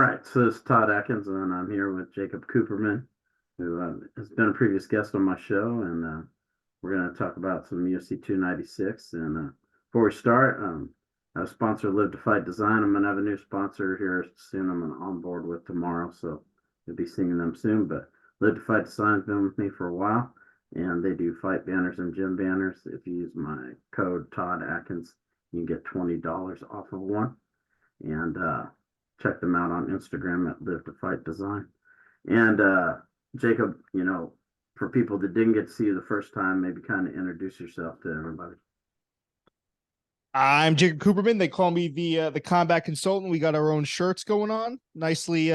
right, so this is Todd Atkins, and I'm here with Jacob Cooperman, who has been a previous guest on my show, and we're going to talk about some UFC 296. And before we start, I have a sponsor, Live to Fight Design. I'm going to have a new sponsor here soon. I'm going to on board with tomorrow, so you'll be seeing them soon. But Live to Fight Design has been with me for a while, and they do fight banners and gym banners. If you use my code Todd Atkins, you can get $20 off of one. And check them out on Instagram at Live to Fight Design. And Jacob, for people that didn't get to see you the first time, maybe kind of introduce yourself to everybody. I'm Jacob Cooperman. They call me the combat consultant. We got our own shirts going on, nicely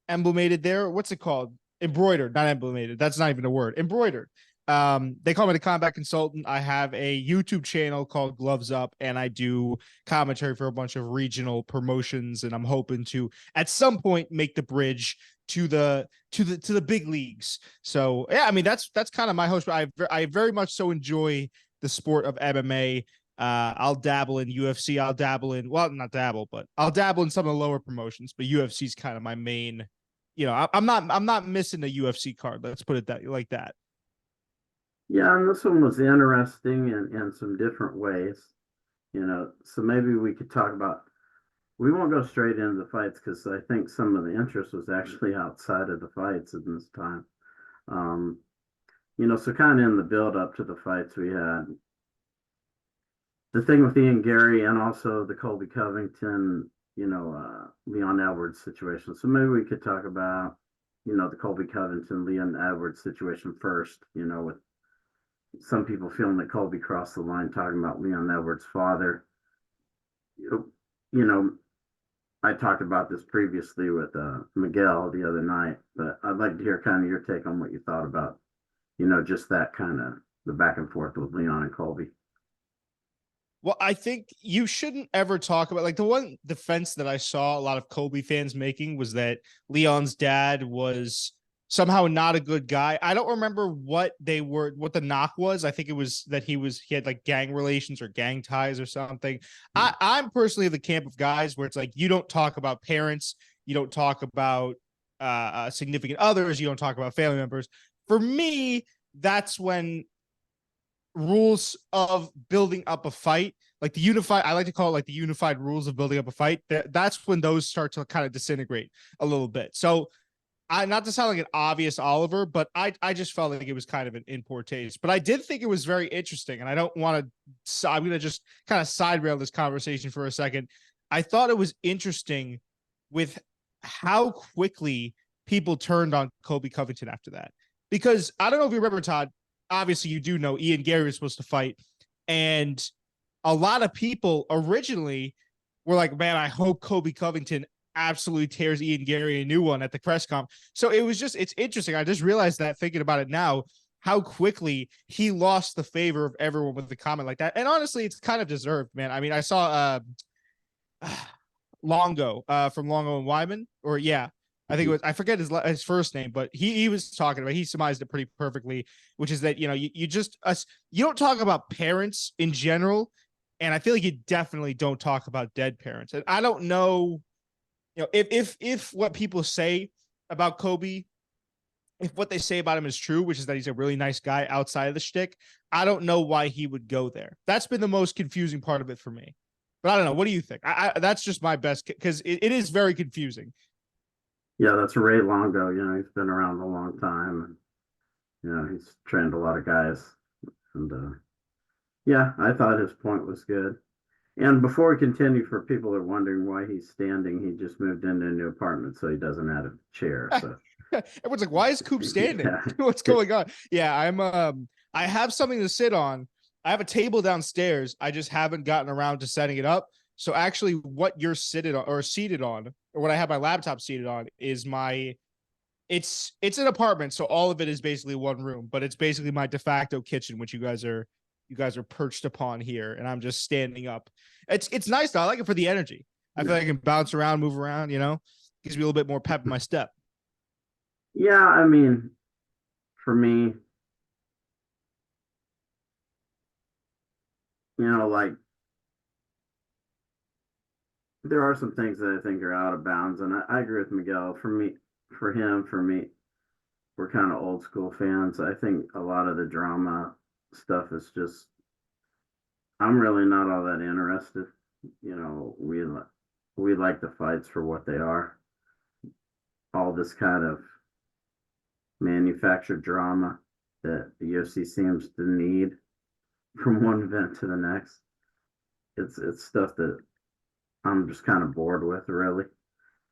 emblemated there. What's it called? Embroidered, not emblemated. That's not even a word. Embroidered. They call me the combat consultant. I have a YouTube channel called Gloves Up, and I do commentary for a bunch of regional promotions. And I'm hoping to at some point make the bridge to the big leagues. So yeah, I mean that's kind of my host. I very much so enjoy the sport of MMA. I'll dabble in UFC. I'll dabble in, well, not dabble, but I'll dabble in some of the lower promotions. But UFC is kind of my main. I'm not missing a UFC card. Let's put it like that. Yeah, and this one was interesting in some different ways. So maybe we could talk about. We won't go straight into the fights because I think some of the interest was actually outside of the fights in this time. Um, so kind of in the build up to the fights, we had the thing with Ian Gary and also the Colby Covington, Leon Edwards situation. So maybe we could talk about, the Colby Covington, Leon Edwards situation first, with some people feeling that Colby crossed the line talking about Leon Edwards' father. You know, I talked about this previously with Miguel the other night, but I'd like to hear kind of your take on what you thought about, just that kind of the back and forth with Leon and Colby. Well, I think you shouldn't ever talk about, like, the one defense that I saw a lot of Colby fans making was that Leon's dad was somehow not a good guy. I don't remember what the knock was. I think it was that he had like gang relations or gang ties or something. I'm personally the camp of guys where it's like, you don't talk about parents, you don't talk about significant others, you don't talk about family members. For me, that's when rules of building up a fight, like the unified, I like to call it like the unified rules of building up a fight. That's when those start to kind of disintegrate a little bit. So not to sound like an obvious Oliver, but I just felt like it was kind of an in poor taste. But I did think it was very interesting, and I don't want to. I'm going to just kind of side rail this conversation for a second. I thought it was interesting with how quickly people turned on Colby Covington after that, because I don't know if you remember, Todd. Obviously, you do know Ian Gary was supposed to fight, and a lot of people originally were like, "Man, I hope Colby Covington absolutely tears Ian Gary a new one at the press comp." So it's interesting. I just realized that thinking about it now, how quickly he lost the favor of everyone with the comment like that. And honestly, it's kind of deserved, man. I mean, I saw Longo from Longo and Wyman, or yeah, I think it was, I forget his first name, but he was talking about, he surmised it pretty perfectly, which is that, you don't talk about parents in general. And I feel like you definitely don't talk about dead parents. And I don't know, if what people say about Kobe, if what they say about him is true, which is that he's a really nice guy outside of the shtick, I don't know why he would go there. That's been the most confusing part of it for me. But I don't know. What do you think? That's just my best, because it is very confusing. Yeah, that's Ray Longo. He's been around a long time. He's trained a lot of guys. And yeah, I thought his point was good. And before we continue, for people that are wondering why he's standing, he just moved into a new apartment, so he doesn't have a chair. So Everyone's like, why is Coop standing? yeah, What's going on? Yeah, I have something to sit on. I have a table downstairs. I just haven't gotten around to setting it up. So actually, what you're seated on, or what I have my laptop seated on, is it's an apartment, so all of it is basically one room, but it's basically my de facto kitchen, which you guys are perched upon here, and I'm just standing up. It's nice though. I like it for the energy. I feel like I can bounce around, move around, gives me a little bit more pep in my step. yeah. I mean, for me, like there are some things that I think are out of bounds, and I agree with Miguel. For me, we're kind of old school fans. I think a lot of the drama stuff is just, I'm really not all that interested. You know, we like the fights for what they are. All this kind of manufactured drama that the UFC seems to need from one event to the next. It's stuff that I'm just kind of bored with, really.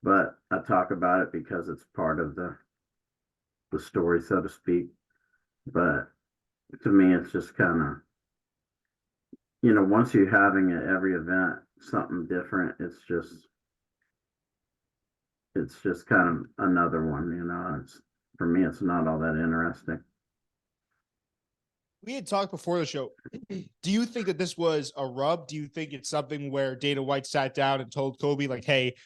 But I talk about it because it's part of the story, so to speak. But to me, it's just kind of, once you're having at every event something different, it's just kind of another one. It's, for me, it's not all that interesting. We had talked before the show. Do you think that this was a rub? Do you think it's something where Dana White sat down and told Kobe, like, hey,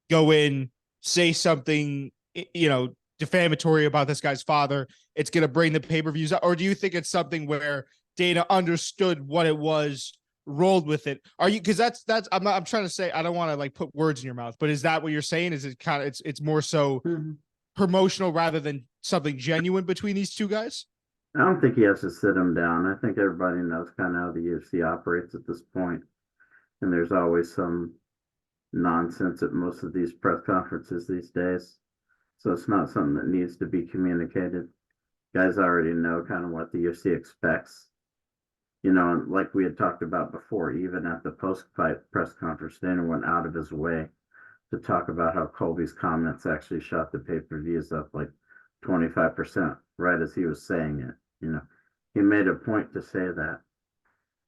go in, say something, defamatory about this guy's father? It's going to bring the pay-per-views up. Or do you think it's something where Dana understood what it was, rolled with it? Are you, because I'm trying to say, I don't want to like put words in your mouth, but is that what you're saying? Is it kind of, it's more so promotional rather than something genuine between these two guys? I don't think he has to sit him down. I think everybody knows kind of how the UFC operates at this point, and there's always some nonsense at most of these press conferences these days. So it's not something that needs to be communicated. Guys already know kind of what the UFC expects. And like we had talked about before, even at the post-fight press conference, Dana went out of his way to talk about how Colby's comments actually shot the pay-per-views up like 25% right as he was saying it. He made a point to say that.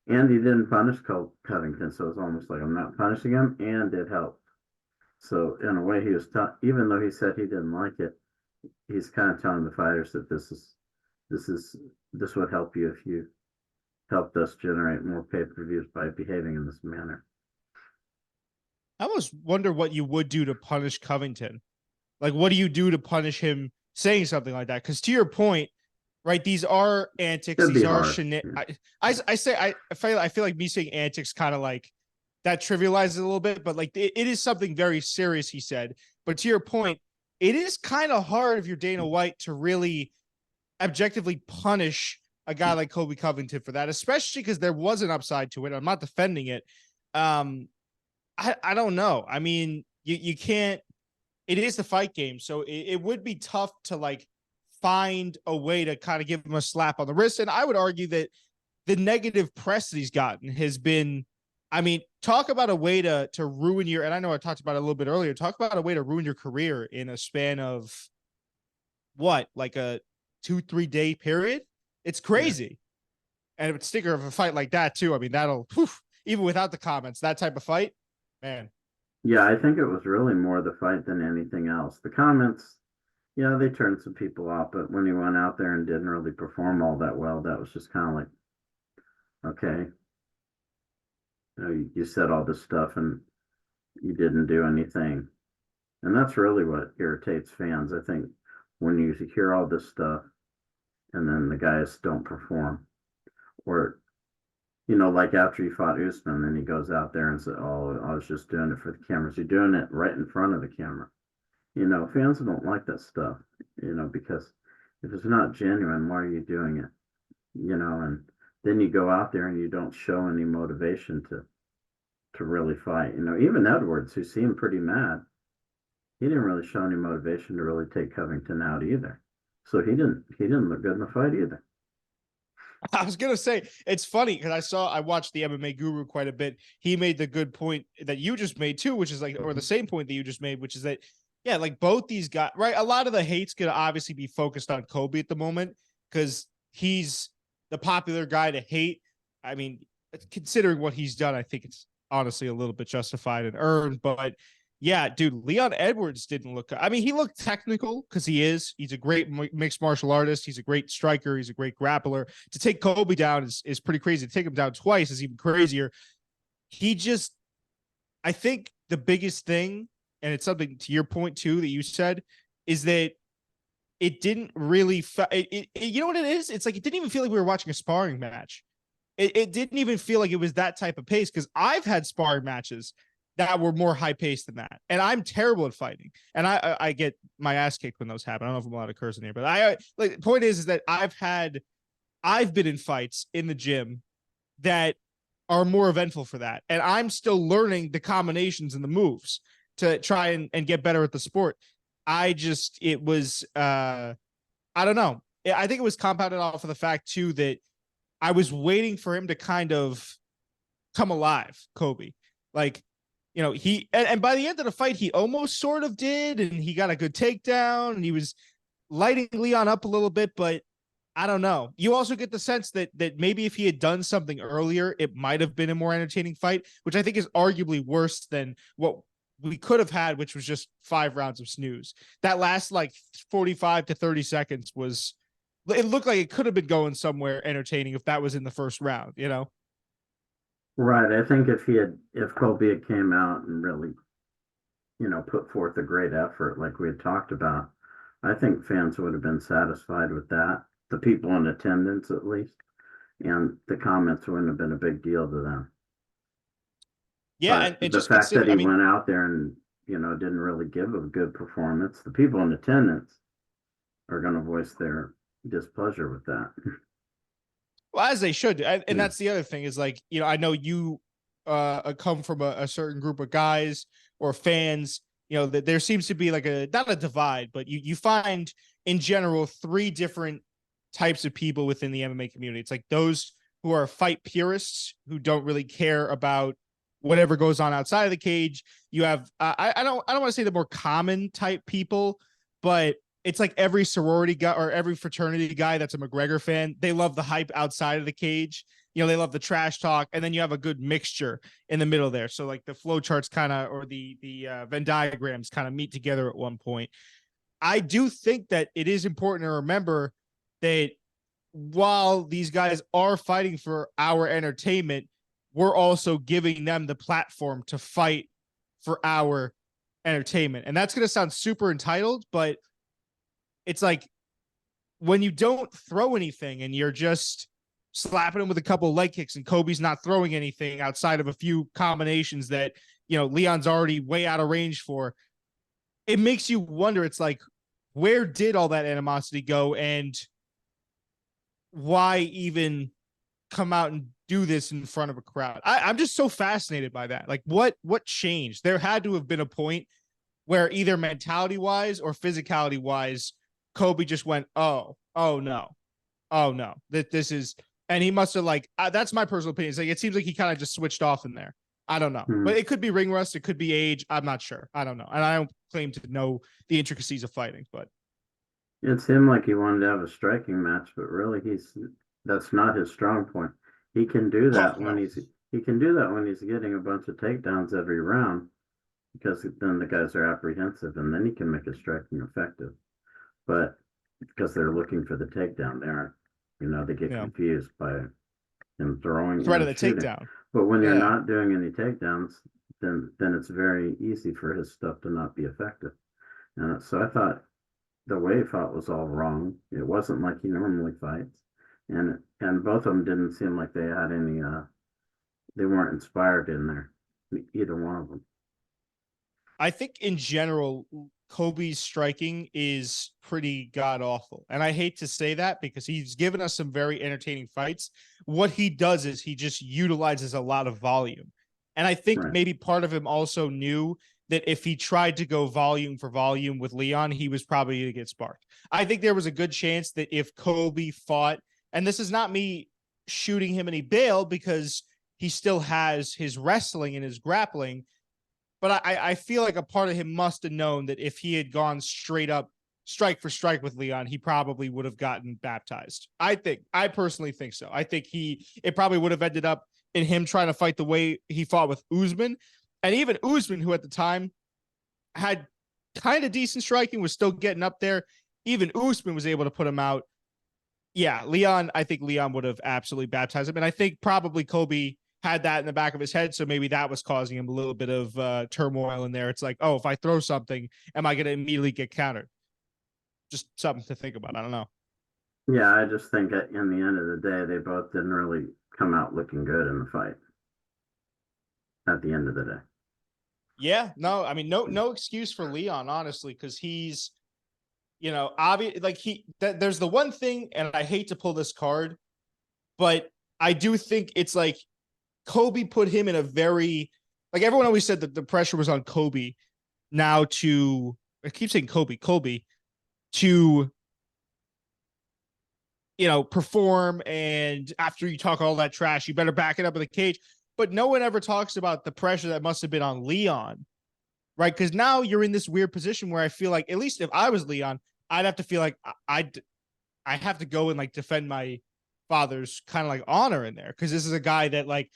And he didn't punish Covington, so it's almost like I'm not punishing him, and it helped. So in a way, he was even though he said he didn't like it, he's kind of telling the fighters that this would help you if you helped us generate more pay-per-views by behaving in this manner. I almost wonder what you would do to punish Covington. Like, what do you do to punish him saying something like that? Because to your point, right, these are antics. These are shenanigans. I feel like me saying antics kind of like that trivializes it a little bit, but like it is something very serious, he said. But to your point, it is kind of hard if you're Dana White to really objectively punish a guy like Colby Covington for that, especially because there was an upside to it. I'm not defending it. I don't know. I mean, you can't. It is the fight game, so it would be tough to like find a way to kind of give him a slap on the wrist. And I would argue that the negative press that he's gotten has been, I mean, talk about a way to ruin your, and I know I talked about it a little bit earlier, talk about a way to ruin your career in a span of what, like a 2-3 day period? It's crazy. Yeah. And a sticker of a fight like that too. I mean, that'll, even without the comments, that type of fight, man. Yeah, I think it was really more the fight than anything else. The comments, yeah, they turned some people off, but when he went out there and didn't really perform all that well, that was just kind of like, okay, you said all this stuff and you didn't do anything. And that's really what irritates fans. I think when you hear all this stuff and then the guys don't perform, or, like after he fought Usman, then he goes out there and said, oh, I was just doing it for the cameras. You're doing it right in front of the camera. Fans don't like that stuff, because if it's not genuine, why are you doing it? And then you go out there and you don't show any motivation to really fight. Even Edwards, who seemed pretty mad, he didn't really show any motivation to really take Covington out either. So he didn't look good in the fight either. I was gonna say it's funny because I watched the MMA Guru quite a bit. He made the good point that you just made too, which is like, or the same point that you just made, which is that, yeah, like both these guys, right? A lot of the hate's gonna obviously be focused on Kobe at the moment because he's the popular guy to hate. I mean, considering what he's done, I think it's honestly a little bit justified and earned. But yeah, dude, Leon Edwards didn't look. I mean, he looked technical because he's a great mixed martial artist. He's a great striker. He's a great grappler. To take Kobe down is pretty crazy. To take him down twice is even crazier. He just, I think the biggest thing, and it's something to your point too that you said, is that it didn't really, you know what it is? It's like it didn't even feel like we were watching a sparring match. It didn't even feel like it was that type of pace because I've had sparring matches that were more high paced than that. And I'm terrible at fighting, and I get my ass kicked when those happen. I don't know if I'm allowed to curse in here, but I like, the point is that I've been in fights in the gym that are more eventful for that, and I'm still learning the combinations and the moves to try and get better at the sport. It was I don't know. I think it was compounded off of the fact too that I was waiting for him to kind of come alive, Kobe. Like, and by the end of the fight, he almost sort of did, and he got a good takedown, and he was lighting Leon up a little bit, but I don't know. You also get the sense that maybe if he had done something earlier, it might have been a more entertaining fight, which I think is arguably worse than what we could have had, which was just 5 rounds of snooze. That last like 45 to 30 seconds it looked like it could have been going somewhere entertaining if that was in the first round, Right. I think if Colby had came out and really, put forth a great effort like we had talked about, I think fans would have been satisfied with that. The people in attendance, at least, and the comments wouldn't have been a big deal to them. Yeah, But and the just fact that consider, he I mean, went out there and, didn't really give a good performance, the people in attendance are going to voice their displeasure with that. well, as they should. And Yeah. that's the other thing is like, I know you come from a certain group of guys or fans, that there seems to be like not a divide, but you find in general 3 different types of people within the MMA community. It's like those who are fight purists who don't really care about whatever goes on outside of the cage. You have I don't want to say the more common type people, but it's like every sorority guy or every fraternity guy that's a McGregor fan. They love the hype outside of the cage. They love the trash talk, and then you have a good mixture in the middle there. So like the flow charts kind of, or the Venn diagrams kind of meet together at one point. I do think that it is important to remember that while these guys are fighting for our entertainment, we're also giving them the platform to fight for our entertainment. And that's going to sound super entitled, but it's like when you don't throw anything and you're just slapping him with a couple of leg kicks and Kobe's not throwing anything outside of a few combinations that, Leon's already way out of range for, it makes you wonder. It's like, where did all that animosity go, and why even come out and do this in front of a crowd? I'm just so fascinated by that. Like, what changed? There had to have been a point where either mentality wise or physicality wise, Kobe just went, oh no, that this is, and he must have like, that's my personal opinion. It's like, it seems like he kind of just switched off in there. I don't know, but it could be ring rust. It could be age. I'm not sure. I don't know. And I don't claim to know the intricacies of fighting, but It's him like he wanted to have a striking match, but really that's not his strong point. He can do that no. he can do that when he's getting a bunch of takedowns every round, because then the guys are apprehensive and then he can make his striking effective. But because they're looking for the takedown, they get confused by him throwing Threat of the shooting. takedown. But when you're not doing any takedowns, then it's very easy for his stuff to not be effective. And so I thought the way he fought was all wrong. It wasn't like he normally fights, and both of them didn't seem like they had any. They weren't inspired in there, either one of them. I think in general, Kobe's striking is pretty god awful. And I hate to say that because he's given us some very entertaining fights. What he does is he just utilizes a lot of volume. And I think maybe part of him also knew that if he tried to go volume for volume with Leon, he was probably going to get sparked. I think there was a good chance that if Kobe fought, and this is not me shooting him any bail because he still has his wrestling and his grappling, but I feel like a part of him must have known that if he had gone straight up strike for strike with Leon, he probably would have gotten baptized. I personally think so. I think it probably would have ended up in him trying to fight the way he fought with Usman. And even Usman, who at the time had kind of decent striking, was still getting up there. Even Usman was able to put him out. Yeah, I think Leon would have absolutely baptized him. And I think probably Kobe had that in the back of his head. So maybe that was causing him a little bit of turmoil in there. It's like, oh, if I throw something, am I going to immediately get countered? Just something to think about. I don't know. Yeah, I just think in the end of the day, they both didn't really come out looking good in the fight at the end of the day. Yeah, no, I mean, no excuse for Leon, honestly, because he's, obvious. Like there's the one thing, and I hate to pull this card, but I do think it's like Kobe put him in a very, like everyone always said that the pressure was on Kobe now to, I keep saying Kobe to, perform. And after you talk all that trash, you better back it up in the cage. But no one ever talks about the pressure that must have been on Leon, right? Because now you're in this weird position where I feel like, at least if I was Leon, I'd have to feel like I have to go and like defend my father's kind of like honor in there. Because this is a guy that like,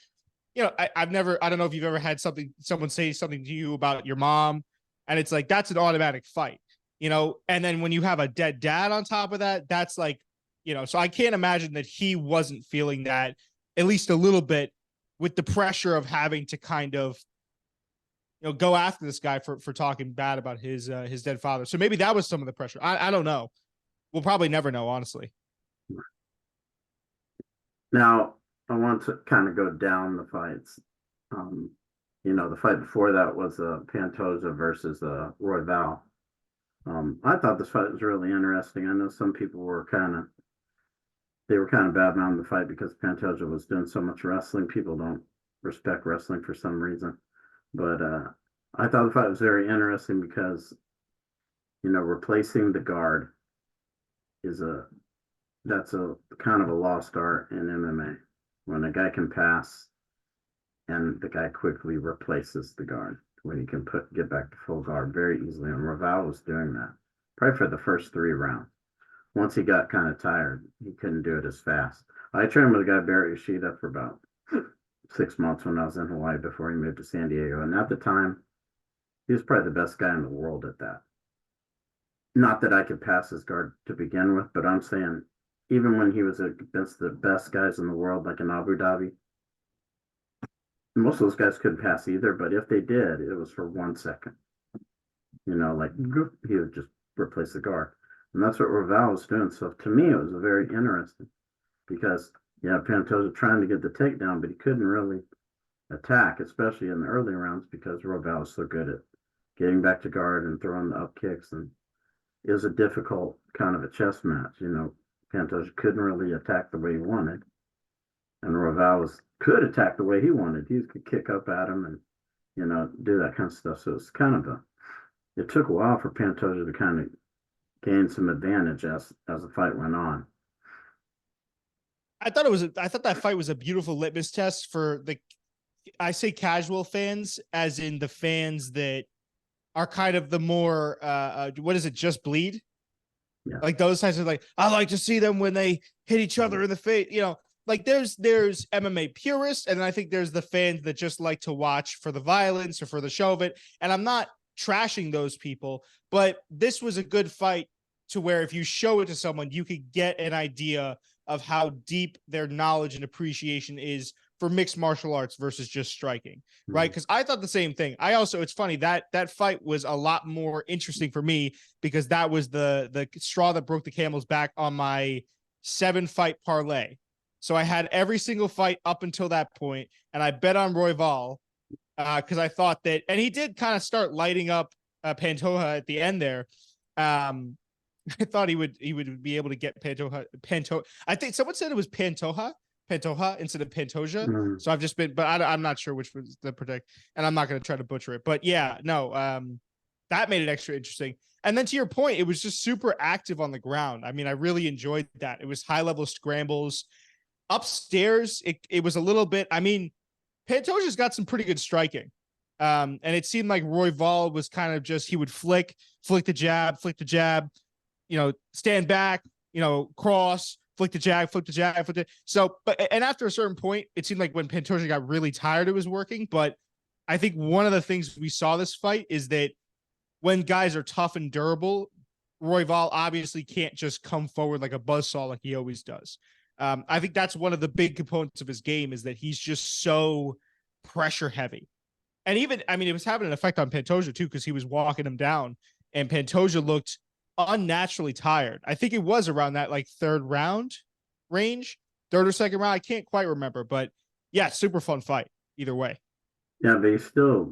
I don't know if you've ever had someone say something to you about your mom, and it's like, that's an automatic fight, and then when you have a dead dad on top of that, that's like, so I can't imagine that he wasn't feeling that at least a little bit, with the pressure of having to kind of, go after this guy for talking bad about his dead father. So maybe that was some of the pressure. I don't know. We'll probably never know, honestly. Now, I want to kind of go down the fights. Um, the fight before that was Pantoja versus Royval. I thought this fight was really interesting. I know some people were kind of bad mouthing the fight because Pantoja was doing so much wrestling. People don't respect wrestling for some reason, but I thought the fight was very interesting because replacing the guard is that's a kind of a lost art in MMA. When a guy can pass and the guy quickly replaces the guard, when he can get back to full guard very easily. And Raval was doing that probably for the first 3 rounds. Once he got kind of tired, he couldn't do it as fast. I trained with a guy, Barry Yoshida, for about 6 months when I was in Hawaii before he moved to San Diego. And at the time, he was probably the best guy in the world at that. Not that I could pass his guard to begin with, but I'm saying even when he was against the best guys in the world, like in Abu Dhabi, most of those guys couldn't pass either. But if they did, it was for 1 second. Like he would just replace the guard. And that's what Raval was doing. So to me, it was very interesting because, Pantoja trying to get the takedown, but he couldn't really attack, especially in the early rounds, because Raval was so good at getting back to guard and throwing the up kicks. And it was a difficult kind of a chess match. Pantoja couldn't really attack the way he wanted. And Raval could attack the way he wanted. He could kick up at him and, do that kind of stuff. So it's kind of it took a while for Pantoja to kind of gain some advantage as the fight went on. I thought that fight was a beautiful litmus test for I say casual fans, as in the fans that are kind of the more, what is it? Just bleed. Yeah. Like those types of like, I like to see them when they hit each other in the face, like there's MMA purists. And I think there's the fans that just like to watch for the violence or for the show of it. And I'm not trashing those people, but this was a good fight to where if you show it to someone, you could get an idea of how deep their knowledge and appreciation is for mixed martial arts versus just striking, right? Because I thought the same thing. It's funny that fight was a lot more interesting for me because that was the straw that broke the camel's back on my 7-fight parlay. So I had every single fight up until that point, and I bet on Royval because I thought that, and he did kind of start lighting up Pantoja at the end there. I thought he would be able to get Pantoja. I think someone said it was Pantoja instead of Pantoja. Mm-hmm. So I've just been, but I'm not sure which was the protect, and I'm not going to try to butcher it. But yeah, no, that made it extra interesting. And then to your point, it was just super active on the ground. I mean, I really enjoyed that. It was high level scrambles upstairs. It was a little bit. I mean, Pantoja's got some pretty good striking. And it seemed like Royval was kind of just, he would flick the jab, stand back, cross, flick the jab. So, and after a certain point, it seemed like when Pantoja got really tired, it was working. But I think one of the things we saw this fight is that when guys are tough and durable, Royval obviously can't just come forward like a buzzsaw like he always does. I think that's one of the big components of his game is that he's just so pressure heavy. And even, I mean, it was having an effect on Pantoja too, because he was walking him down and Pantoja looked unnaturally tired. I think it was around that like third round range, third or second round. I can't quite remember, but yeah, super fun fight either way. Yeah, but he still,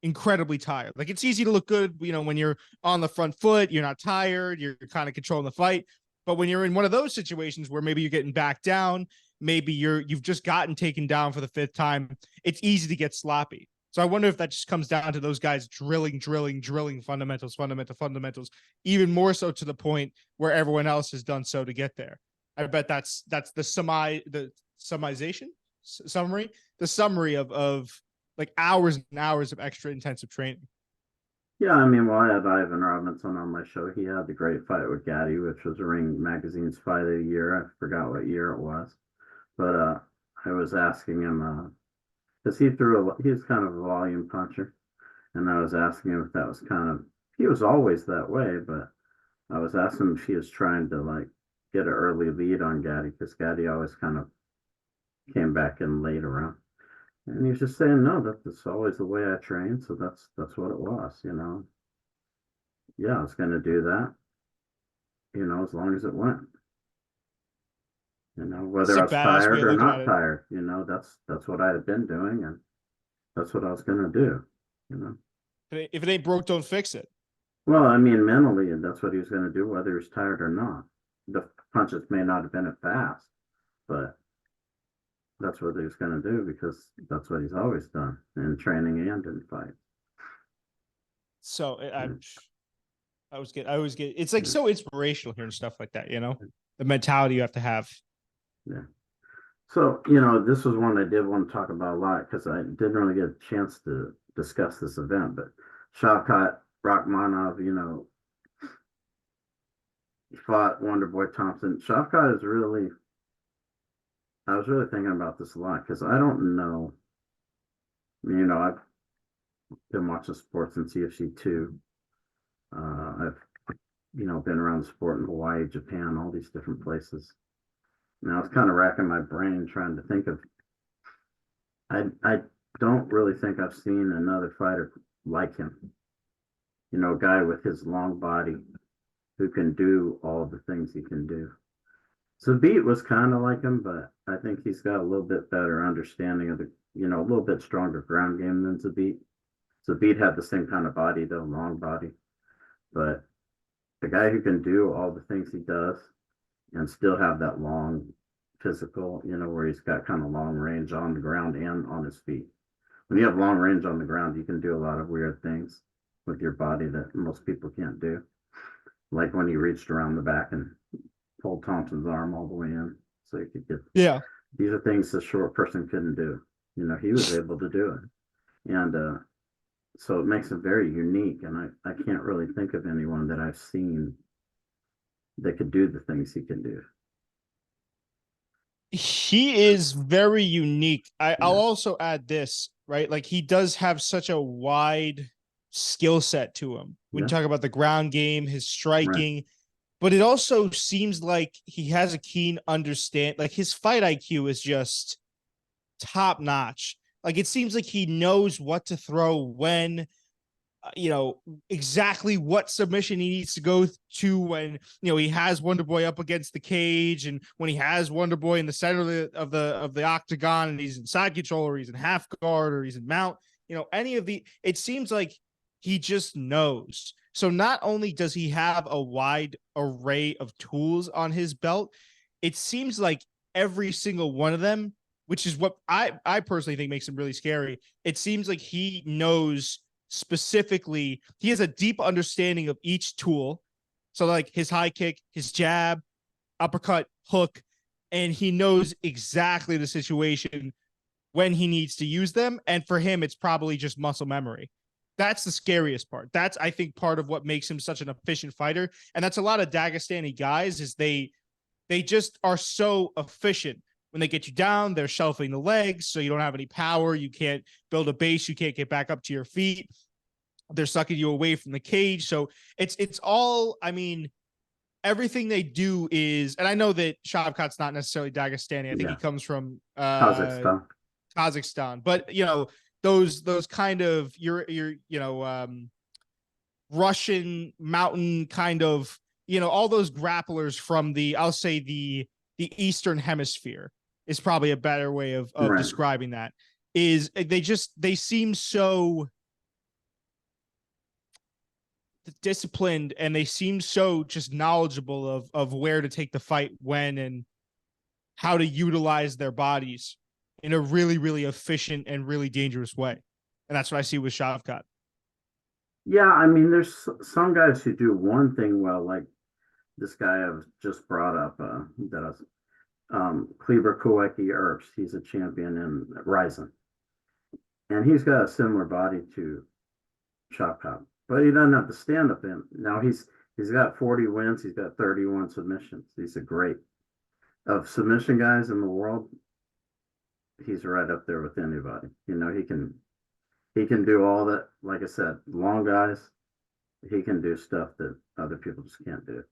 incredibly tired. Like it's easy to look good, when you're on the front foot, you're not tired, you're kind of controlling the fight. But when you're in one of those situations where maybe you're getting back down, maybe you've just gotten taken down for the fifth time, it's easy to get sloppy. So I wonder if that just comes down to those guys drilling fundamentals, even more so to the point where everyone else has done so to get there. I bet that's the summary of like hours and hours of extra intensive training. Yeah, I mean, well, I had Ivan Robinson on my show. He had the great fight with Gaddy, which was Ring Magazine's Fight of the Year. I forgot what year it was, but I was asking him because he was kind of a volume puncher, and I was asking him if that was he was always that way, but I was asking him if he was trying to like get an early lead on Gaddy because Gaddy always kind of came back in late around. And he was just saying, no, that's always the way I train. So that's what it was. Yeah, I was going to do that, as long as it went. It's Whether a I was badass way tired of or looking at not it. tired, that's what I had been doing, and that's what I was going to do. If it ain't broke, don't fix it. Well, I mean, mentally, and that's what he was going to do, whether he was tired or not. The punches may not have been as fast, but that's what he was going to do because that's what he's always done in training and in fight. So Yeah. I always get it's like so inspirational hearing stuff like that, the mentality you have to have. Yeah. So, this was one I did want to talk about a lot because I didn't really get a chance to discuss this event, but Shavkat Rakhmonov, he fought Wonderboy Thompson. Shavkat I was really thinking about this a lot because I don't know. I've been watching sports since UFC 2. I've, been around the sport in Hawaii, Japan, all these different places. And I was kind of racking my brain trying to think of. I don't really think I've seen another fighter like him. A guy with his long body who can do all the things he can do. Zabit was kind of like him, but I think he's got a little bit better understanding of a little bit stronger ground game than Zabit. Zabit had the same kind of body, though, long body. But the guy who can do all the things he does and still have that long physical, where he's got kind of long range on the ground and on his feet. When you have long range on the ground, you can do a lot of weird things with your body that most people can't do. Like when he reached around the back and pulled Thompson's arm all the way in so he could get. Yeah. These are things a short person couldn't do. He was able to do it. And so it makes him very unique. And I can't really think of anyone that I've seen that could do the things he can do. He is very unique. I'll Yeah. also add this, right? Like he does have such a wide skill set to him. When you talk about the ground game, his striking, Right. but it also seems like he has a keen understand. Like his fight IQ is just top notch. Like it seems like he knows what to throw when, exactly what submission he needs to go to when, he has Wonderboy up against the cage and when he has Wonderboy in the center of the octagon and he's in side control or he's in half guard or he's in mount, it seems like he just knows. So not only does he have a wide array of tools on his belt, it seems like every single one of them, which is what I personally think makes him really scary. It seems like he knows specifically, he has a deep understanding of each tool. So like his high kick, his jab, uppercut, hook, and he knows exactly the situation when he needs to use them. And for him, it's probably just muscle memory. That's the scariest part. That's, I think, part of what makes him such an efficient fighter. And that's a lot of Dagestani guys is they just are so efficient. When they get you down, they're shelving the legs, so you don't have any power. You can't build a base. You can't get back up to your feet. They're sucking you away from the cage. So it's all, I mean, everything they do is, and I know that Shavkat's not necessarily Dagestani. I think he comes from Kazakhstan, but those kind of Russian mountain kind of, all those grapplers from I'll say the Eastern Hemisphere is probably a better way of Right. describing that. Is they seem so disciplined, and they seem so just knowledgeable of where to take the fight when and how to utilize their bodies in a really, really efficient and really dangerous way. And that's what I see with Shavkat. Yeah, I mean, there's some guys who do one thing well, like this guy I was just brought up, that was Kleber Koecki Earps. He's a champion in Ryzen, and he's got a similar body to Shavkat, but he doesn't have the stand up in. Now he's got 40 wins. He's got 31 submissions. He's a great of submission guys in the world. He's right up there with anybody. You know, he can do all that. Like I said, long guys. He can do stuff that other people just can't do,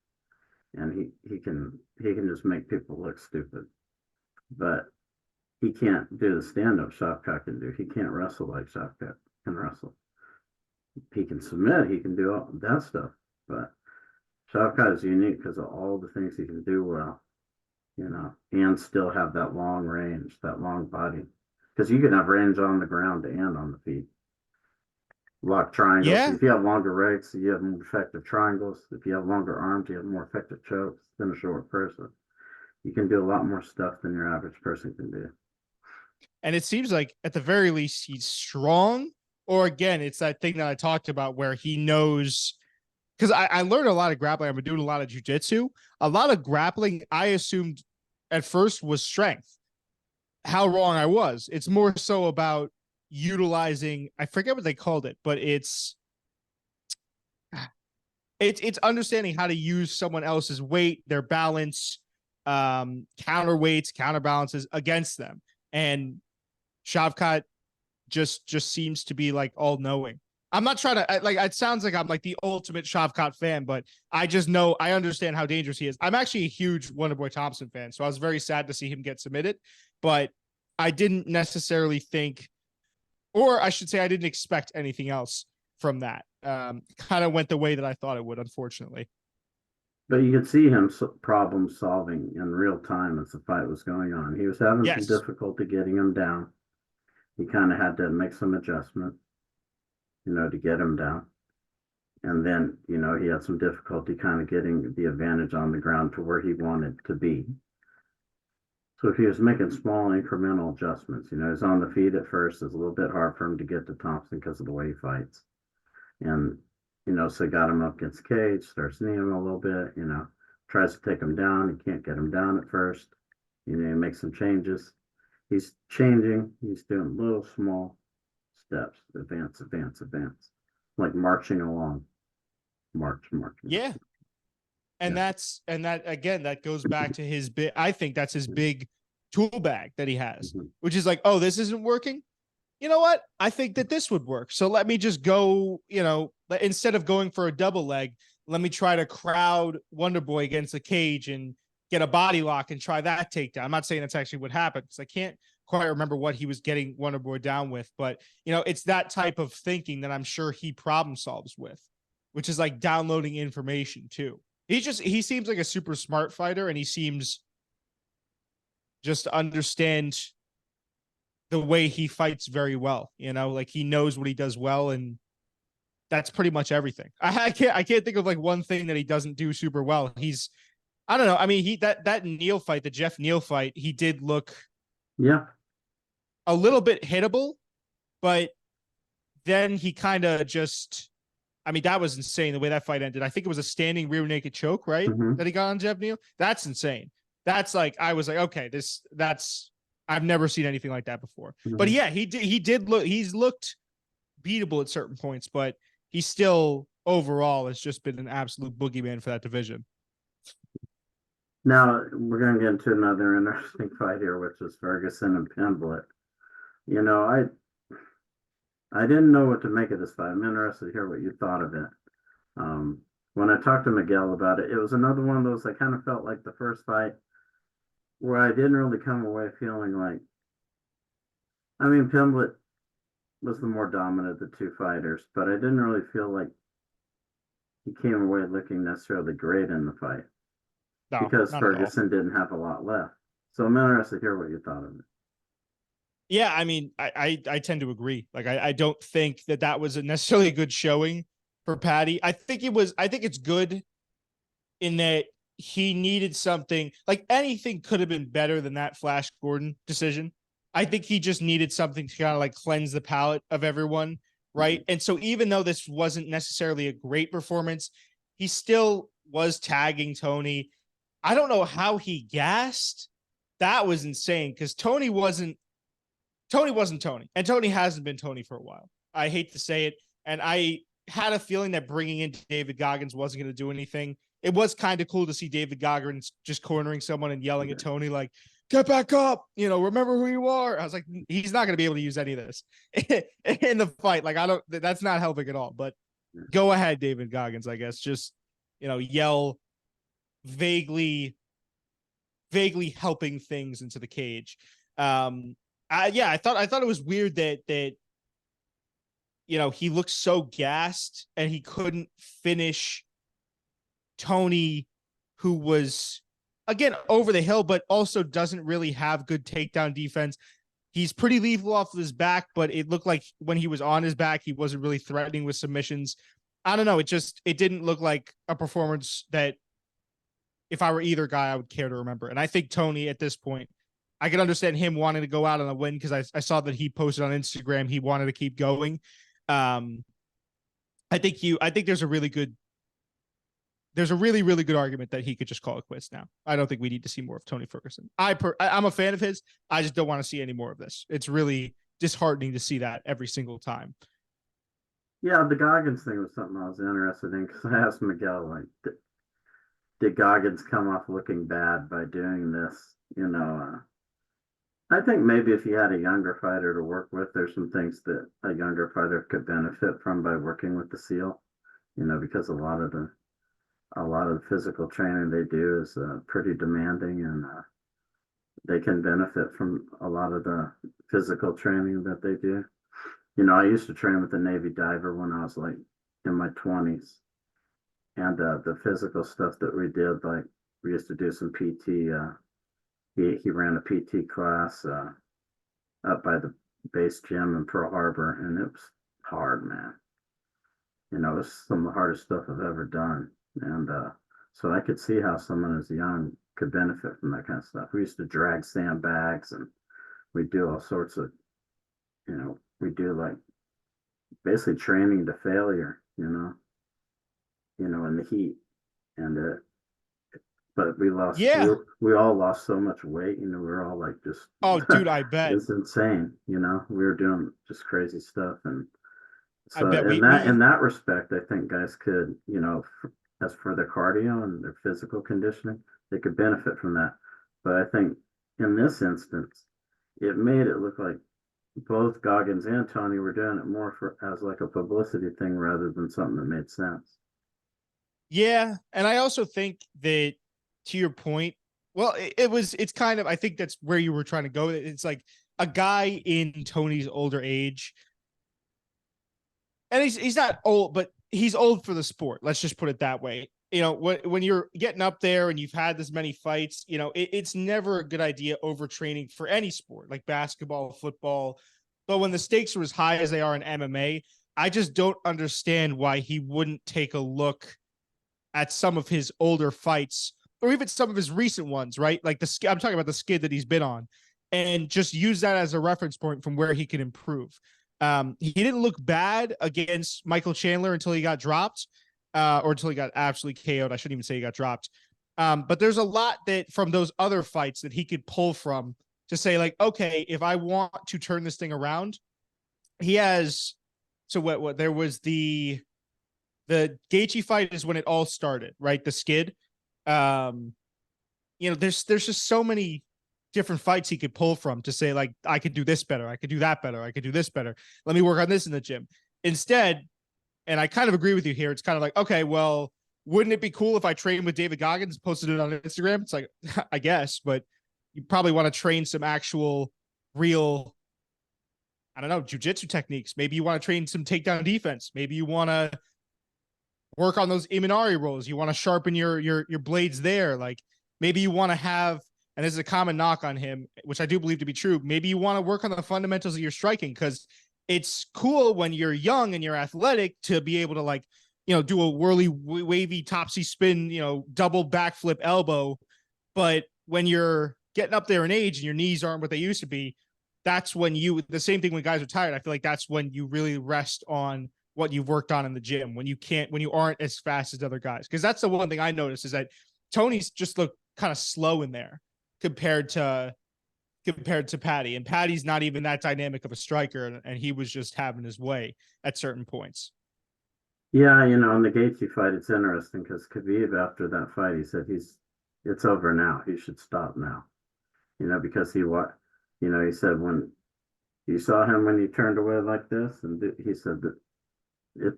and he can just make people look stupid. But he can't do the stand up Shavkat can do. He can't wrestle like Shavkat can wrestle. He can submit. He can do all that stuff. But Shavkat is unique because of all the things he can do well, you know, and still have that long range, that long body. Because you can have range on the ground and on the feet. Lock triangles. Yeah. If you have longer legs, you have more effective triangles. If you have longer arms, you have more effective chokes than a short person. You can do a lot more stuff than your average person can do. And it seems like at the very least he's strong. Or again, it's that thing that I talked about where he knows, because I learned a lot of grappling. I've been doing a lot of jujitsu. A lot of grappling, I assumed at first was strength. How wrong I was. It's more so about utilizing, I forget what they called it, but it's understanding how to use someone else's weight, their balance, counterweights, counterbalances against them. And Shavkat just seems to be like all knowing. I'm not trying to like, it sounds like I'm like the ultimate Shavkat fan, but I just know, I understand how dangerous he is. I'm actually a huge Wonderboy Thompson fan, so I was very sad to see him get submitted, but I didn't necessarily think, or I should say I didn't expect anything else from that. Kind of went the way that I thought it would, unfortunately. But you could see him problem solving in real time as the fight was going on. He was having some Yes. difficulty getting him down. He kind of had to make some adjustment, you know, to get him down. And then, you know, he had some difficulty kind of getting the advantage on the ground to where he wanted to be. So if he was making small incremental adjustments, you know, he's on the feet at first. It's a little bit hard for him to get to Thompson because of the way he fights. And, you know, so got him up against the cage, starts kneeing him a little bit, you know, tries to take him down. He can't get him down at first. You know, he makes some changes. He's changing. He's doing little small steps, advance, advance, advance, like marching along, march. Yeah. And Yeah. that again, that goes back to his big, I think that's his big tool bag that he has, which is like, oh, this isn't working. You know what? I think that this would work. So let me just go, you know, instead of going for a double leg, let me try to crowd Wonderboy against the cage and get a body lock and try that takedown. I'm not saying that's actually what happened because I can't quite remember what he was getting Wonderboy down with, but you know, it's that type of thinking that I'm sure he problem solves with, which is like downloading information too. He seems like a super smart fighter, and he seems just to understand the way he fights very well. You know, like he knows what he does well, and that's pretty much everything. I can't think of like one thing that he doesn't do super well. I don't know. I mean, that Neal fight, the Jeff Neal fight, he did look a little bit hittable, but then he kind of just, I mean, that was insane the way that fight ended. I think it was a standing rear naked choke, right? That he got on Jeff Neal. That's insane. That's like, I was like, okay, I've never seen anything like that before. But yeah, he's looked beatable at certain points, but he still overall has just been an absolute boogeyman for that division. Now we're going to get into another interesting fight here, which is Ferguson and Pimblett. You know, I didn't know what to make of this fight. I'm interested to hear what you thought of it. When I talked to Miguel about it, it was another one of those, I kind of felt like the first fight where I didn't really come away feeling like, I mean, Pimblett was the more dominant of the two fighters, but I didn't really feel like he came away looking necessarily great in the fight. No, because Ferguson didn't have a lot left. So I'm interested to hear what you thought of it. Yeah, I mean, I tend to agree. Like, I don't think that was necessarily a good showing for Patty. I think it's good in that he needed something. Like anything could have been better than that Flash Gordon decision. I think he just needed something to kind of like cleanse the palate of everyone, right? And so even though this wasn't necessarily a great performance, he still was tagging Tony. I don't know how he gassed. That was insane because Tony wasn't Tony, and Tony hasn't been Tony for a while. I hate to say it, and I had a feeling that bringing in David Goggins wasn't going to do anything. It was kind of cool to see David Goggins just cornering someone and yelling at Tony like, "Get back up! Remember who you are." I was like, he's not going to be able to use any of this in the fight. Like, that's not helping at all. But go ahead, David Goggins. I guess just yell vaguely helping things into the cage. I thought it was weird that he looked so gassed and he couldn't finish Tony, who was again over the hill, but also doesn't really have good takedown defense. He's pretty lethal off of his back, but it looked like when he was on his back, he wasn't really threatening with submissions. I don't know. It didn't look like a performance that if I were either guy, I would care to remember. And I think Tony at this point, I can understand him wanting to go out on a win because I saw that he posted on Instagram he wanted to keep going. I think there's a really really good argument that he could just call it quits now. I don't think we need to see more of Tony Ferguson. I'm a fan of his. I just don't want to see any more of this. It's really disheartening to see that every single time. Yeah, the Goggins thing was something I was interested in because I asked Miguel, like, did Goggins come off looking bad by doing this? I think maybe if he had a younger fighter to work with, there's some things that a younger fighter could benefit from by working with the SEAL, because a lot of the physical training they do is pretty demanding, and they can benefit from a lot of the physical training that they do. I used to train with a Navy diver when I was like in my 20s, and the physical stuff that we did, like we used to do some PT. He ran a PT class up by the base gym in Pearl Harbor, and it was hard, man. It was some of the hardest stuff I've ever done. And so I could see how someone as young could benefit from that kind of stuff. We used to drag sandbags, and we do all sorts of, we do like basically training to failure, in the heat. And but we lost, we all lost so much weight, we were all like just, oh, dude, I bet it's insane, we were doing just crazy stuff. And so I bet in that respect, I think guys could, as for their cardio and their physical conditioning, they could benefit from that. But I think in this instance, it made it look like both Goggins and Tony were doing it more as like a publicity thing rather than something that made sense. Yeah, and I also think that, to your point, well, it's kind of, I think that's where you were trying to go. It's like a guy in Tony's older age, and he's not old, but he's old for the sport. Let's just put it that way. When you're getting up there and you've had this many fights, it's never a good idea overtraining for any sport like basketball, football. But when the stakes are as high as they are in MMA, I just don't understand why he wouldn't take a look at some of his older fights or even some of his recent ones, right? Like I'm talking about the skid that he's been on, and just use that as a reference point from where he can improve. He didn't look bad against Michael Chandler until he got dropped, or until he got absolutely KO'd. I shouldn't even say he got dropped. But there's a lot that from those other fights that he could pull from to say, like, okay, if I want to turn this thing around, he has. So what there was the Gaethje fight is when it all started, right? The skid. There's just so many different fights he could pull from to say, like, I could do this better, I could do that better, I could do this better. Let me work on this in the gym. Instead, and I kind of agree with you here, it's kind of like, okay, well, wouldn't it be cool if I trained with David Goggins, posted it on Instagram? It's like, I guess, but you probably want to train some actual real, I don't know, jiu-jitsu techniques. Maybe you want to train some takedown defense. Maybe you want to work on those Imanari rolls. You want to sharpen your blades there. Like maybe you want to have, and this is a common knock on him, which I do believe to be true. Maybe you want to work on the fundamentals of your striking, because it's cool when you're young and you're athletic to be able to, like, do a wavy topsy spin, double backflip elbow. But when you're getting up there in age and your knees aren't what they used to be, that's when the same thing when guys are tired. I feel like that's when you really rest on what you've worked on in the gym, when you aren't as fast as other guys. Cause that's the one thing I noticed is that Tony's just looked kind of slow in there compared to Patty. And Patty's not even that dynamic of a striker. And he was just having his way at certain points. Yeah, in the Gaethje fight, it's interesting because Khabib, after that fight, he said it's over now. He should stop now. Because he said when you saw him when he turned away like this, and he said that it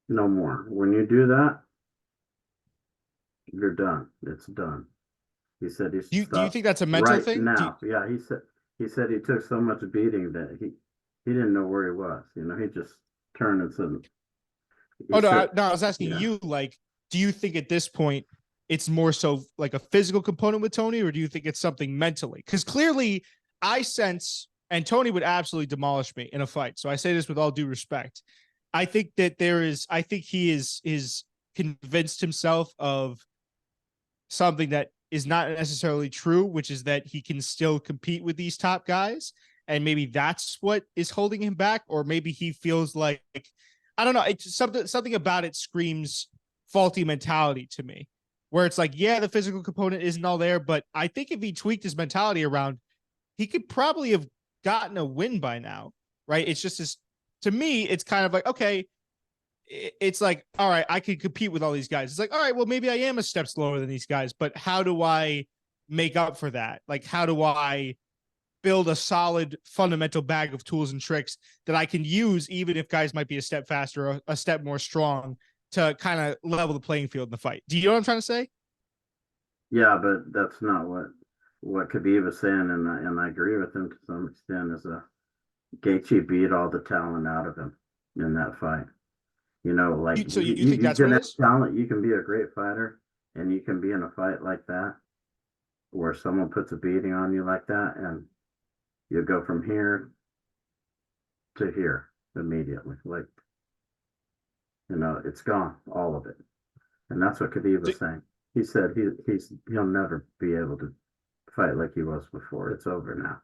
no more. When you do that, you're done. It's done. He said he should Do you stop think that's a mental right thing? now. Yeah, he said he took so much beating that he didn't know where he was. He just turned and said. Oh no, I was asking Yeah. you, like, do you think at this point it's more so like a physical component with Tony, or do you think it's something mentally? Because clearly I sense, and Tony would absolutely demolish me in a fight. So I say this with all due respect. I think that I think he is convinced himself of something that is not necessarily true, which is that he can still compete with these top guys. And maybe that's what is holding him back. Or maybe he feels like, I don't know. It's something about it screams faulty mentality to me, where it's like, yeah, the physical component isn't all there, but I think if he tweaked his mentality around, he could probably have gotten a win by now, right? It's just to me, it's kind of like, okay, it's like, all right, I could compete with all these guys. It's like, all right, well, maybe I am a step slower than these guys, but how do I make up for that? Like, how do I build a solid fundamental bag of tools and tricks that I can use, even if guys might be a step faster or a step more strong, to kind of level the playing field in the fight? Do you know what I'm trying to say? Yeah, but that's not what Khabib is saying, and I agree with him to some extent. Is Gaethje beat all the talent out of him in that fight. Like So you think you that's what can it have is? talent, you can be a great fighter, and you can be in a fight like that where someone puts a beating on you like that, and you go from here to here immediately. Like, it's gone, all of it. And that's what Khabib So, was saying. He said he'll never be able to fight like he was before. It's over now.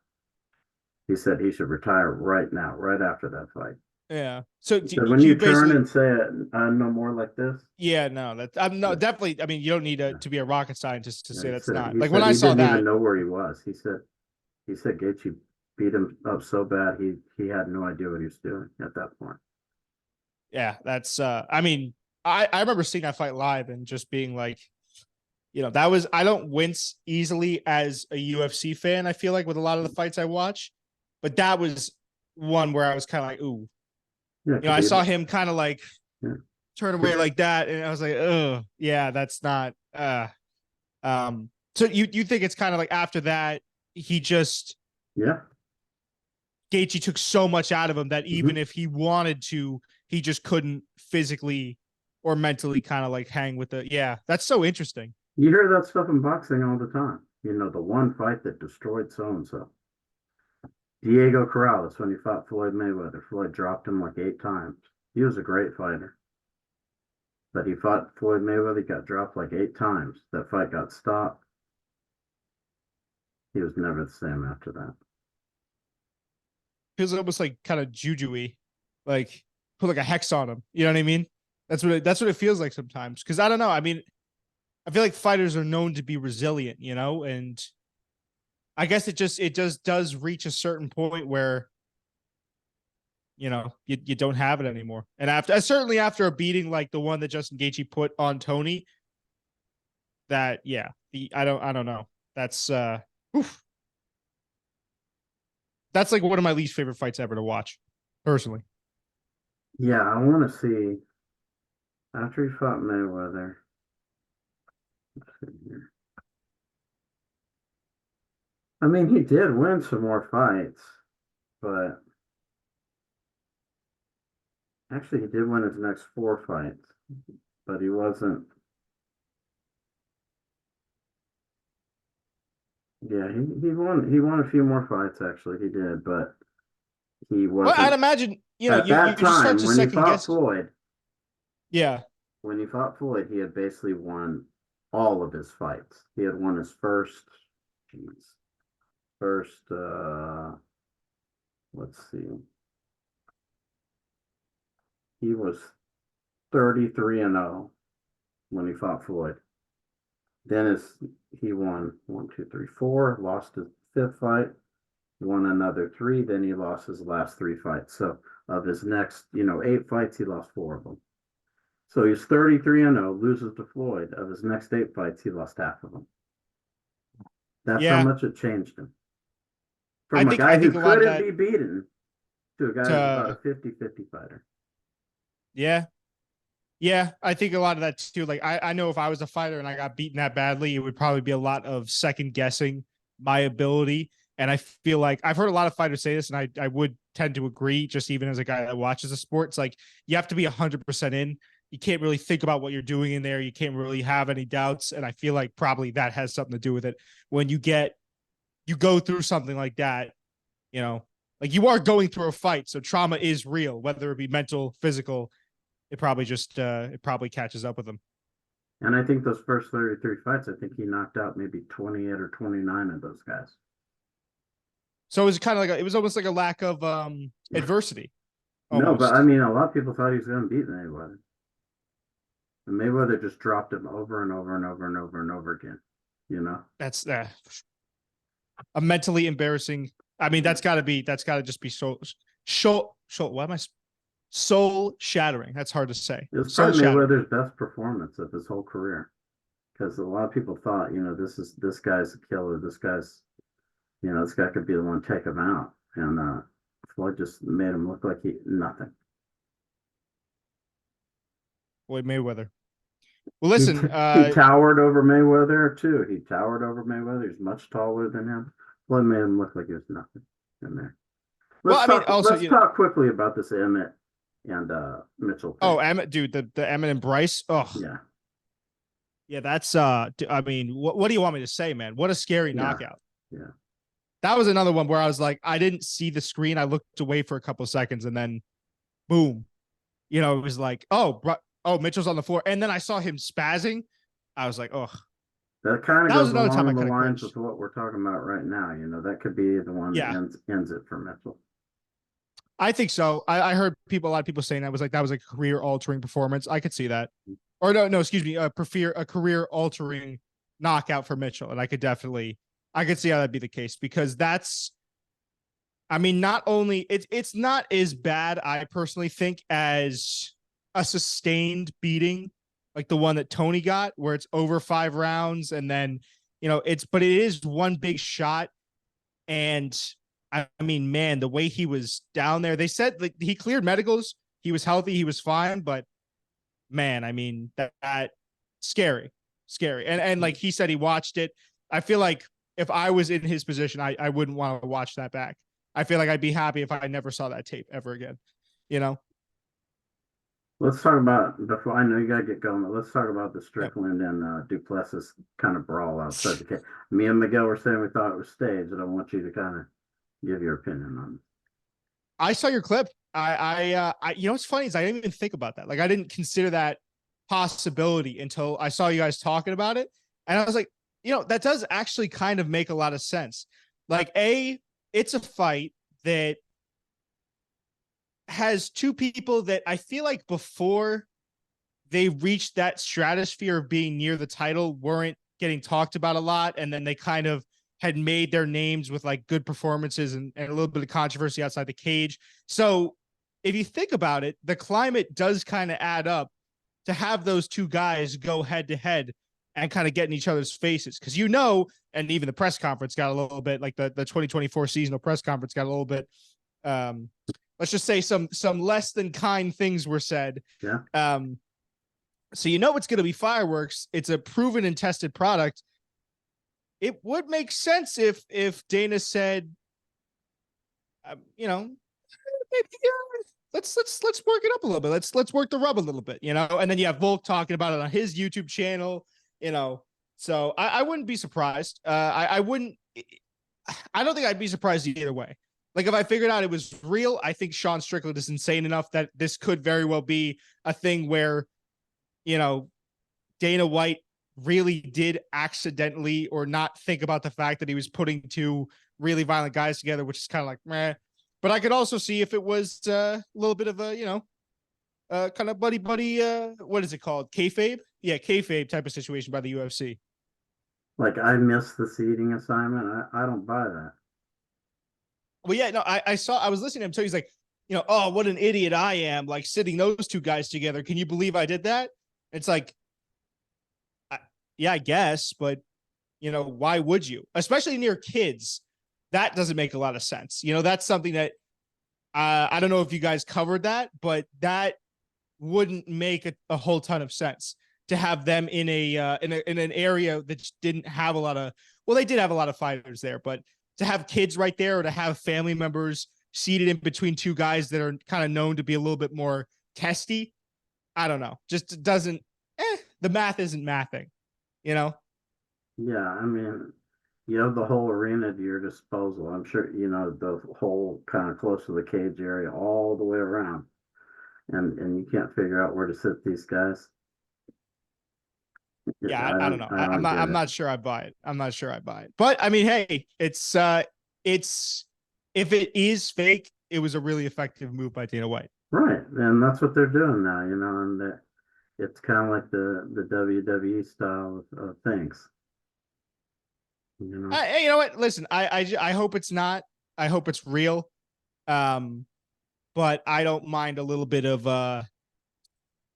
He said he should retire right now, right after that fight. yeah. So He do, said when do you you turn basically? and say no more like this. Yeah, no, that I'm no Yeah, definitely. I mean, you don't need yeah, to be a rocket scientist to yeah. say He that's said not he like when said I he saw didn't even that. know where he was. He said Gaethje beat him up so bad he had no idea what he was doing at that point. Yeah, that's. I mean, I remember seeing that fight live and just being like, that was. I don't wince easily as a UFC fan. I feel like with a lot of the fights I watch, but that was one where I was kind of like, ooh, Yeah, I Khabib. saw him kind of like Yeah, turn away like that, and I was like, oh, yeah, that's not. So you think it's kind of like after that he just yeah. Gaethje took so much out of him that even Mm-hmm. if he wanted to, he just couldn't physically or mentally kind of like hang with the. Yeah, that's so interesting. You hear that stuff in boxing all the time. The one fight that destroyed so and so. Diego Corrales, when he fought Floyd Mayweather, Floyd dropped him like 8 times. He was a great fighter, but he fought Floyd Mayweather, he got dropped like 8 times. That fight got stopped. He was never the same after that. Feels almost like kind of juju-y, like put like a hex on him. You know what I mean? That's what it feels like sometimes. Because I don't know. I mean, I feel like fighters are known to be resilient, and I guess it just does reach a certain point where you don't have it anymore. And certainly after a beating like the one that Justin Gaethje put on Tony, that yeah, I don't know. That's oof. That's like one of my least favorite fights ever to watch, personally. Yeah, I want to see after he fought Mayweather. Let's see here. I mean, he did win some more fights, but actually, he did win his next 4 fights, but he wasn't. Yeah, he won a few more fights actually. He did, but he Well, I'd wasn't imagine at you that just start time to when he second fought guess. Floyd. Yeah. When he fought Floyd, he had basically won all of his fights. He had won his geez, first, let's see, he was 33-0 when he fought Floyd. Then he won one, two, three, four, lost his fifth fight, won another three, then he lost his last three fights. So of his next, 8 fights, he lost four of them. So he's 33-0, loses to Floyd. Of his next 8 fights, he lost half of them. That's how Yeah. much it changed him. I From a think guy I who think a lot of couldn't that be beaten to a guy who's about a to 50-50 fighter. yeah. Yeah, I think a lot of that too. Like I know if I was a fighter and I got beaten that badly, it would probably be a lot of second guessing my ability. And I feel like I've heard a lot of fighters say this, and I would tend to agree, just even as a guy that watches the sport. It's like you have to be 100% in. You can't really think about what you're doing in there. You can't really have any doubts. And I feel like probably that has something to do with it. When you go through something like that, you know, like you are going through a fight. So trauma is real, whether it be mental, physical. It probably catches up with him. And I think those first 33 fights, I think he knocked out maybe 28 or 29 of those guys. So it was kind of like it was almost like a lack of adversity, No, but I almost. mean, a lot of people thought he was going to beat Mayweather. And Mayweather just dropped him over and over and over and over and over again, you know? That's a mentally embarrassing. I mean, Yeah. that's got to just be what am I soul shattering. That's hard to say. It was Soul probably shattering. Mayweather's best performance of his whole career. Because a lot of people thought, this guy's a killer. This guy could be the one to take him out. And Floyd just made him look like nothing. Boy, Mayweather. Well, He listen, he towered over Mayweather too. He towered over Mayweather. He's much taller than him. Floyd made him look like he was nothing in there. well, Let's I mean, talk. also, Let's talk quickly about this Emmett and Mitchell oh, thing. Emmett, dude, the Emmett and Bryce. Oh, Yeah, yeah, that's I mean, what do you want me to say, man? What a scary yeah, knockout. yeah. That was another one where I was like, I didn't see the screen. I looked away for a couple of seconds and then boom. It was like, oh, Mitchell's on the floor. And then I saw him spazzing. I was like, oh, That kind of that was goes another time I along the kind of lines cringed. with what we're talking about right now. That could be the one that Yeah, ends it for Mitchell. I think so. I heard a lot of people saying that was like a career altering performance. I could see that. Or no, excuse me, a career altering knockout for Mitchell. And I could see how that'd be the case because I mean, not only it's not as bad, I personally think, as a sustained beating like the one that Tony got, where it's over 5 rounds, and then but it is one big shot. And I mean, man, the way he was down there, they said like he cleared medicals, he was healthy, he was fine, but man, I mean that scary, scary. And like he said, he watched it. I feel like if I was in his position, I wouldn't want to watch that back. I feel like I'd be happy if I never saw that tape ever again. You know? Let's talk about before I know you gotta get going. But let's talk about the Yep. Strickland and Duplessis kind of brawl outside the cage. Me and Miguel were saying we thought it was staged, and I want you to kind of give your opinion on it. I saw your clip. What's funny is I didn't even think about that. Like I didn't consider that possibility until I saw you guys talking about it, and I was like, that does actually kind of make a lot of sense. Like, it's a fight that has two people that I feel like before they reached that stratosphere of being near the title weren't getting talked about a lot, and then they kind of had made their names with like good performances and a little bit of controversy outside the cage. So if you think about it, the climate does kind of add up to have those two guys go head to head and kind of get in each other's faces. Because and even the press conference got a little bit like the 2024 seasonal press conference got a little bit let's just say some less than kind things were said. Yeah. So it's going to be fireworks. It's a proven and tested product. It would make sense if Dana said, maybe, let's work it up a little bit. Let's work the rub a little bit, And then you have Volk talking about it on his YouTube channel, So I wouldn't be surprised. I wouldn't. I don't think I'd be surprised either way. Like if I figured out it was real, I think Sean Strickland is insane enough that this could very well be a thing where you know, Dana White really did accidentally or not think about the fact that he was putting two really violent guys together, which is kind of like meh. But I could also see if it was a little bit of a, kind of buddy buddy. What is it called? Kayfabe? Yeah, kayfabe type of situation by the UFC. Like I missed the seating assignment. I don't buy that. Well, yeah, no, I was listening to him, so he's like, oh, what an idiot I am, like sitting those two guys together. Can you believe I did that? It's like, yeah, I guess, but why would you? Especially near kids. That doesn't make a lot of sense. That's something that I don't know if you guys covered that, but that wouldn't make a whole ton of sense to have them in in an area that didn't have a lot of. Well, they did have a lot of fighters there, but to have kids right there or to have family members seated in between two guys that are kind of known to be a little bit more testy, I don't know. Just doesn't. The math isn't mathing, you know. Yeah, I mean, you have the whole arena to your disposal. I'm sure the whole kind of close to the cage area all the way around, and you can't figure out where to sit these guys. Yeah, I don't know. I don't I'm get it. not sure I buy it. I'm not sure I buy it. But I mean, hey, it's if it is fake, it was a really effective move by Dana White. Right, and that's what they're doing now, and it's kind of like the WWE style of things, you know. You know what? Listen, I hope it's not. I hope it's real. Um, but I don't mind a little bit of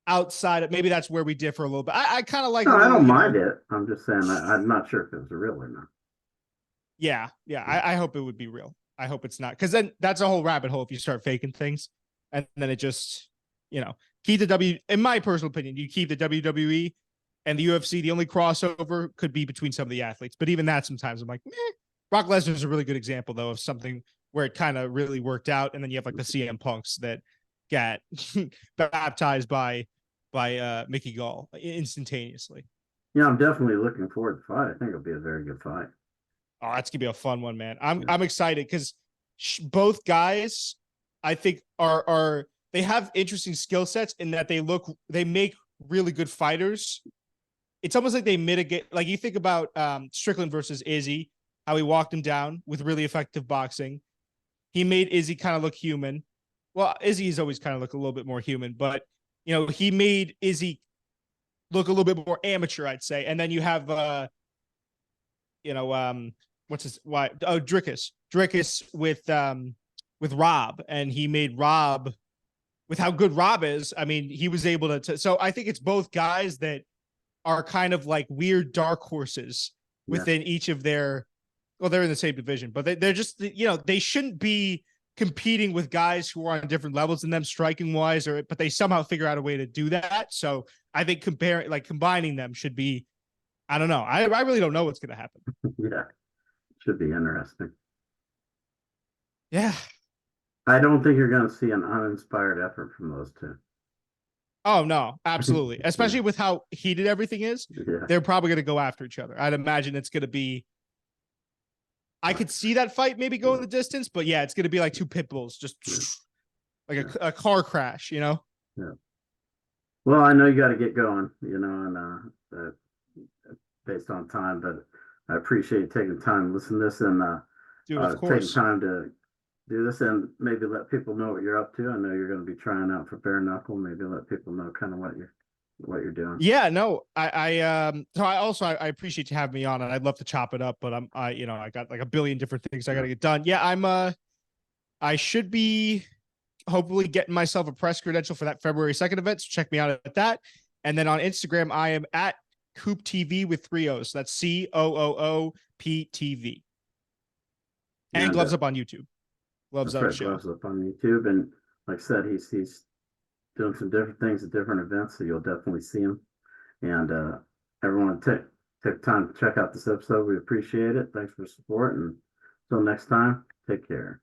outside of, maybe that's where we differ a little bit. I kind of like No, a I little, don't mind it. I'm just saying I'm not sure if it's real or not. yeah. I hope it would be real. I hope it's not, because then that's a whole rabbit hole if you start faking things, and then it just, keep the W. In my personal opinion, you keep the WWE and the UFC. The only crossover could be between some of the athletes, but even that sometimes I'm like, meh. Brock Lesnar is a really good example though of something where it kind of really worked out, and then you have like the CM Punks that got baptized by Mickey Gall instantaneously. Yeah, I'm definitely looking forward to the fight. I think it'll be a very good fight. Oh, that's gonna be a fun one, man. I'm Yeah. I'm excited because both guys, I think, are they have interesting skill sets in that they make really good fighters. It's almost like they mitigate. Like you think about Strickland versus Izzy, how he walked him down with really effective boxing. He made Izzy kind of look human. Well, Izzy's always kind of look a little bit more human, but he made Izzy look a little bit more amateur, I'd say. And then you have what's his why Drickus with Rob, and he made Rob with how good Rob is. I mean, he was able to so I think it's both guys that are kind of like weird dark horses Yeah. within each of their, well, they're in the same division, but they're just, they shouldn't be competing with guys who are on different levels than them striking wise, but they somehow figure out a way to do that. So I think combining them should be, I don't know. I really don't know what's going to happen. Yeah. Should be interesting. Yeah. I don't think you're going to see an uninspired effort from those two. Oh no, absolutely. Especially Yeah. with how heated everything is. Yeah. They're probably going to go after each other. I'd imagine it's going to be, I could see that fight maybe going the distance, but yeah, it's going to be like two pit bulls, just like a car crash, Yeah. Well, I know you got to get going, and based on time, but I appreciate you taking time to listen to this and Dude, of taking course. time to do this and maybe let people know what you're up to. I know you're going to be trying out for bare knuckle. Maybe let people know kind of what you're doing. Yeah, no, so I appreciate you having me on, and I'd love to chop it up, but I got like a billion different things I got to get done. Yeah, I should be hopefully getting myself a press credential for that February 2nd event. So check me out at that. And then on Instagram, I am at Coop TV with 3 O's. So that's COOOPTV. And Gloves Up on YouTube. Gloves Up show. Gloves Up on YouTube. And like I said, he's doing some different things at different events, so you'll definitely see him. And everyone take time to check out this episode. We appreciate it. Thanks for the support. And until next time, take care.